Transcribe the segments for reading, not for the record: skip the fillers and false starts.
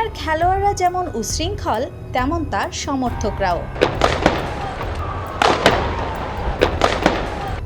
আর্জেন্টিনার খেলোয়াড়রা যেমন উশৃঙ্খল, তেমন তার সমর্থকরাও।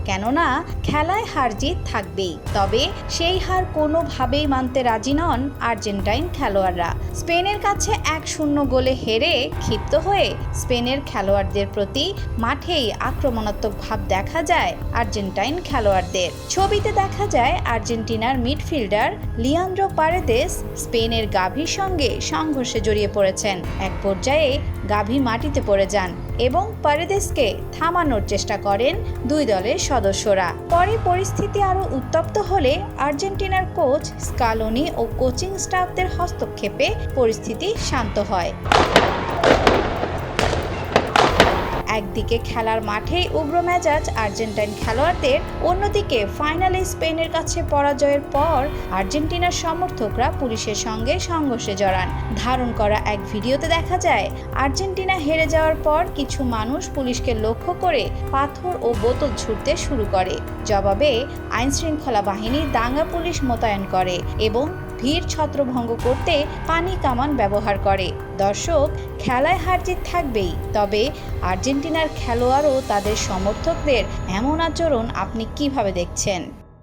কেননা খেলায় হার জিত থাকবেই, তবে সেই হার কোনোভাবেই মানতে রাজি নন আর্জেন্টাইন খেলোয়াড়রা। স্পেনের কাছে 1-0 গোলে হেরে ক্ষিপ্ত হয়ে স্পেনের খেলোয়াড়দের প্রতি মাঠেই আক্রমণাত্মক ভাব দেখা যায় আর্জেন্টাইন খেলোয়াড়দের। ছবিতে দেখা যায় আর্জেন্টিনার মিডফিল্ডার লিয়ান্দ্রো পারেদেস স্পেনের গাভির সঙ্গে সংঘর্ষে জড়িয়ে পড়েছেন। এক পর্যায়ে গাভি মাটিতে পড়ে যান এবং পারেদেসকে থামানোর চেষ্টা করেন দুই দলের সদস্যরা। পরে পরিস্থিতি আরও উত্তপ্ত হলে আর্জেন্টিনার কোচ স্কালোনি ও কোচিং স্টাফদের হস্তক্ষেপে পরিস্থিতি শান্ত হয়। একদিকে খেলার মাঠেই উগ্র মেজাজ আর্জেন্টাইন খেলোয়াড়দের, অন্যদিকে ফাইনালে স্পেনের কাছে পরাজয়ের পর আর্জেন্টিনার সমর্থকরা পুলিশের সঙ্গে সংঘর্ষে জড়ান। ধারণ করা এক ভিডিওতে দেখা যায় আর্জেন্টিনা হেরে যাওয়ার পর কিছু মানুষ পুলিশকে লক্ষ্য করে পাথর ও বোতল ছুঁড়তে শুরু করে। জবাবে আইনশৃঙ্খলা বাহিনী দাঙ্গা পুলিশ মোতায়েন করে এবং ভিড় ছত্রভঙ্গ করতে পানি কামান ব্যবহার করে। দর্শক, খেলায় হার জিত থাকবেই, তবে আর্জেন্টিনার খেলোয়াড় ও তাদের সমর্থকদের এমন আচরণ আপনি কিভাবে দেখছেন?